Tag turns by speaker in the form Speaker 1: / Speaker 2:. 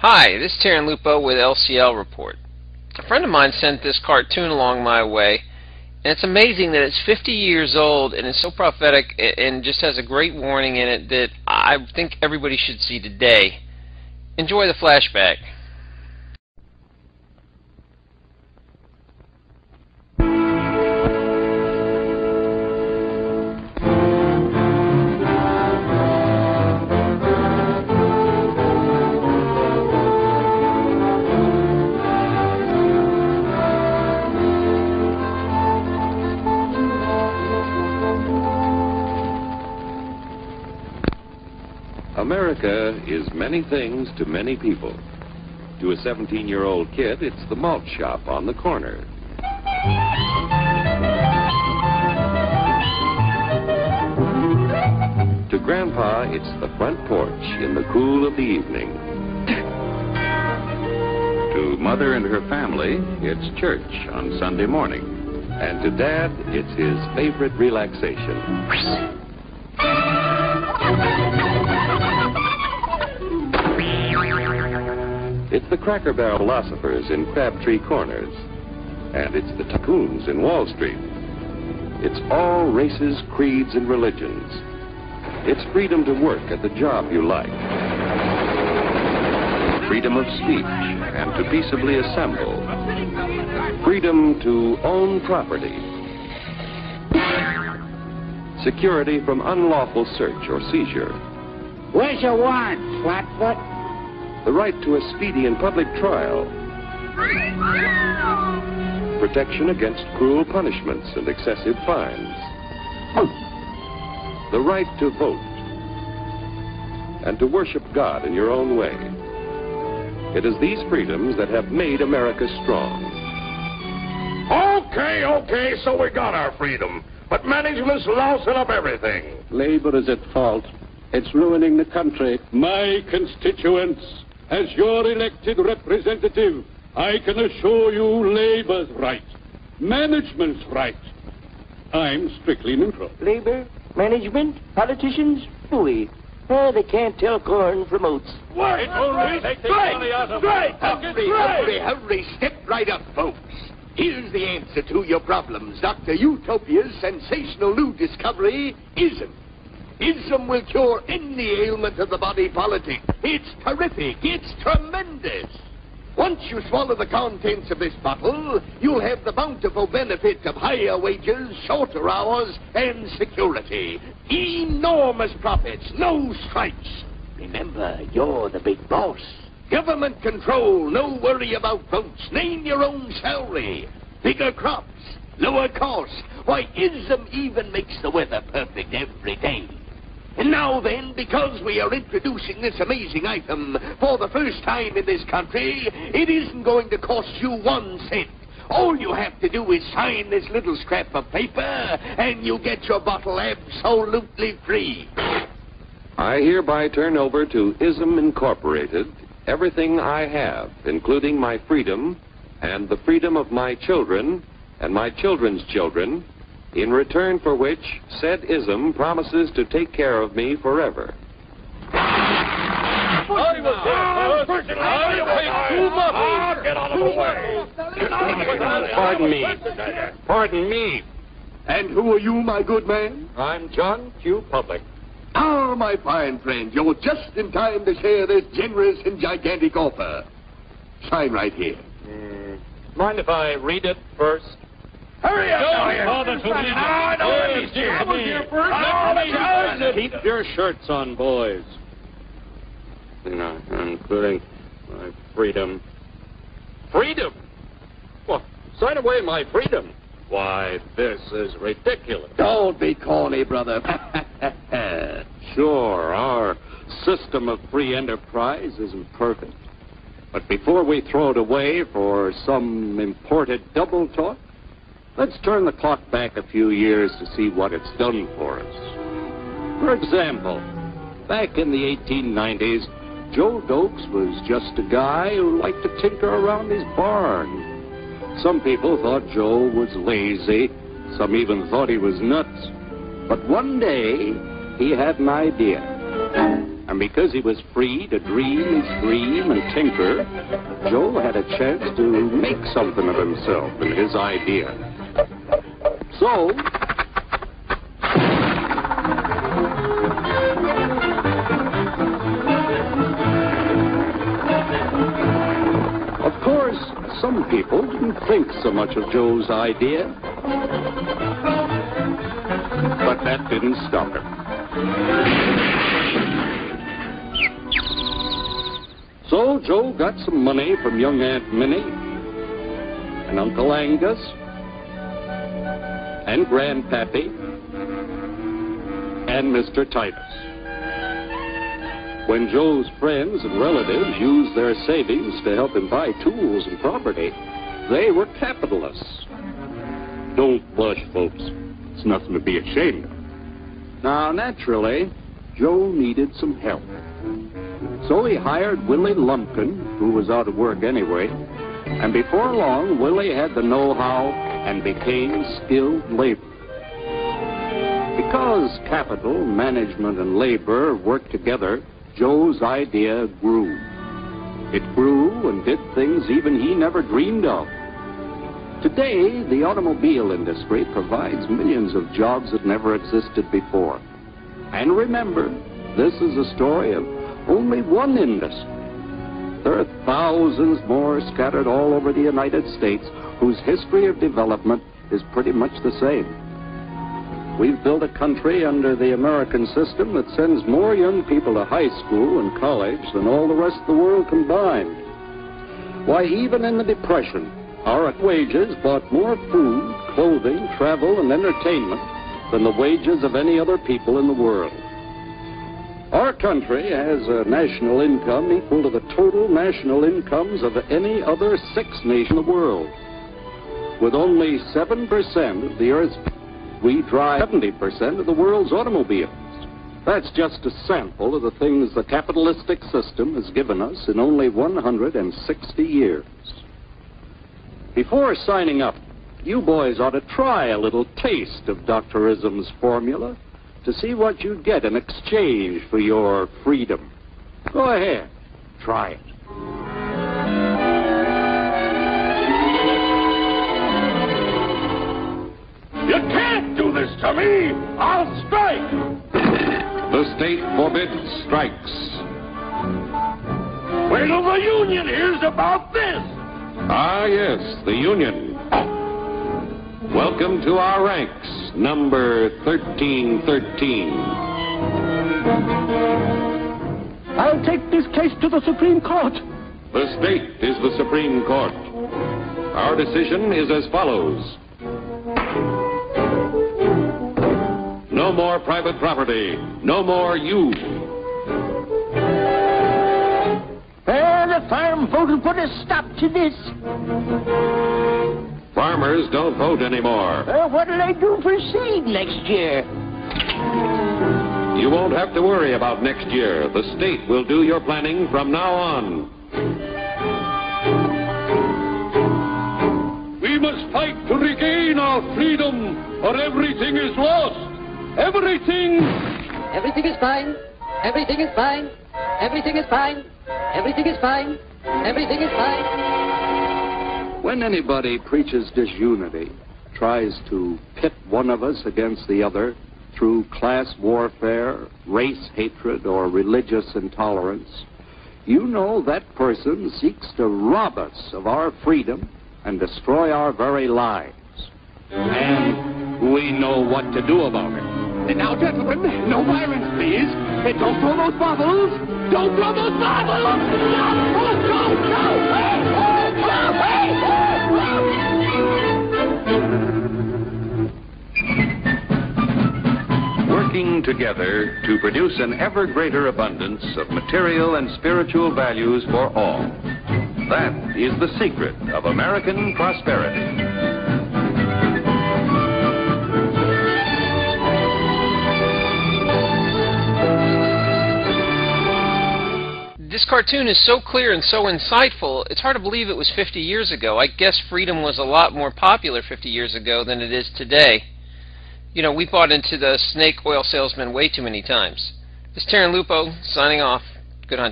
Speaker 1: Hi, this is Terran Lupo with LCL Report. A friend of mine sent this cartoon along my way, and it's amazing that it's 50 years old and it's so prophetic and just has a great warning in it that I think everybody should see today. Enjoy the flashback.
Speaker 2: America is many things to many people. To a 17-year-old kid, it's the malt shop on the corner. To Grandpa, it's the front porch in the cool of the evening. To Mother and her family, it's church on Sunday morning. And to Dad, it's his favorite relaxation. It's the Cracker Barrel philosophers in Crabtree Corners. And it's the tycoons in Wall Street. It's all races, creeds, and religions. It's freedom to work at the job you like. Freedom of speech and to peaceably assemble. Freedom to own property. Security from unlawful search or seizure.
Speaker 3: Where's your warrant, Flatfoot?
Speaker 2: The right to a speedy and public trial. Protection against cruel punishments and excessive fines. The right to vote. And to worship God in your own way. It is these freedoms that have made America strong.
Speaker 4: Okay, so we got our freedom. But management's lousing up everything.
Speaker 5: Labor is at fault. It's ruining the country.
Speaker 6: My constituents, as your elected representative, I can assure you Labor's right, management's right. I'm strictly neutral.
Speaker 3: Labor, management, politicians, phooey. They can't tell corn from oats.
Speaker 4: Wait!
Speaker 7: Hurry, step right up, folks. Here's the answer to your problems. Dr. Utopia's sensational new discovery, ism. Ism will cure any ailment of the body politic. It's terrific. It's tremendous. Once you swallow the contents of this bottle, you'll have the bountiful benefit of higher wages, shorter hours, and security. Enormous profits, no strikes. Remember, you're the big boss. Government control, no worry about votes. Name your own salary. Bigger crops, lower costs. Why, ism even makes the weather perfect every day. And now then, because we are introducing this amazing item for the first time in this country, it isn't going to cost you 1 cent. All you have to do is sign this little scrap of paper, and you get your bottle absolutely free.
Speaker 2: I hereby turn over to ISM Incorporated everything I have, including my freedom and the freedom of my children and my children's children, in return for which said ISM promises to take care of me forever.
Speaker 4: Get out of the way!
Speaker 5: Pardon me.
Speaker 7: And who are you, my good man?
Speaker 5: I'm John Q. Public.
Speaker 7: Ah, my fine friend, you're just in time to share this generous and gigantic offer. Sign right here.
Speaker 5: Mind if I read it first?
Speaker 4: Hurry up!
Speaker 5: Keep your shirts on, boys. Including my freedom. Freedom? Well, sign away my freedom. Why, this is ridiculous.
Speaker 7: Don't be corny, brother.
Speaker 5: Sure, our system of free enterprise isn't perfect. But before we throw it away for some imported double talk, let's turn the clock back a few years to see what it's done for us. For example, back in the 1890s, Joe Dokes was just a guy who liked to tinker around his barn. Some people thought Joe was lazy. Some even thought he was nuts. But one day, he had an idea. And because he was free to dream his dream and tinker, Joe had a chance to make something of himself and his idea. So, of course, some people didn't think so much of Joe's idea, but that didn't stop him. So Joe got some money from young Aunt Minnie and Uncle Angus and Grandpappy and Mr. Titus. When Joe's friends and relatives used their savings to help him buy tools and property, they were capitalists. Don't blush, folks. It's nothing to be ashamed of. Now, naturally, Joe needed some help. So he hired Willie Lumpkin, who was out of work anyway, and before long, Willie had the know-how and became skilled labor. Because capital, management, and labor worked together, Joe's idea grew. It grew and did things even he never dreamed of. Today, the automobile industry provides millions of jobs that never existed before. And remember, this is a story of only one industry. There are thousands more scattered all over the United States whose history of development is pretty much the same. We've built a country under the American system that sends more young people to high school and college than all the rest of the world combined. Why, even in the Depression, our wages bought more food, clothing, travel, and entertainment than the wages of any other people in the world. Our country has a national income equal to the total national incomes of any other sixth nation in the world. With only 7% of the Earth's, we drive 70% of the world's automobiles. That's just a sample of the things the capitalistic system has given us in only 160 years. Before signing up, you boys ought to try a little taste of Dr. Ism's formula to see what you'd get in exchange for your freedom. Go ahead, try it.
Speaker 4: You can't do this to me! I'll strike!
Speaker 2: The state forbids strikes.
Speaker 4: Wait till the union hears about this!
Speaker 2: Ah, yes, the union. Welcome to our ranks, number 1313.
Speaker 3: I'll take this case to the Supreme Court.
Speaker 2: The state is the Supreme Court. Our decision is as follows. No more private property. No more you.
Speaker 3: The farm vote will put a stop to this.
Speaker 2: Farmers don't vote anymore.
Speaker 3: What'll I do for seed next year?
Speaker 2: You won't have to worry about next year. The state will do your planning from now on.
Speaker 6: We must fight to regain our freedom, or everything is lost. Everything!
Speaker 8: Everything is fine. Everything is fine. Everything is fine. Everything is fine. Everything is fine.
Speaker 5: When anybody preaches disunity, tries to pit one of us against the other through class warfare, race hatred, or religious intolerance, you know that person seeks to rob us of our freedom and destroy our very lives. And we know what to do about it.
Speaker 7: Now, gentlemen, no violence, please. Don't throw those bottles. Don't throw those bottles. No!
Speaker 2: Working together to produce an ever greater abundance of material and spiritual values for all. That is the secret of American prosperity.
Speaker 1: This cartoon is so clear and so insightful, it's hard to believe it was 50 years ago. I guess freedom was a lot more popular 50 years ago than it is today. You know, we bought into the snake oil salesman way too many times. This is Terran Lupo signing off. Good hunt.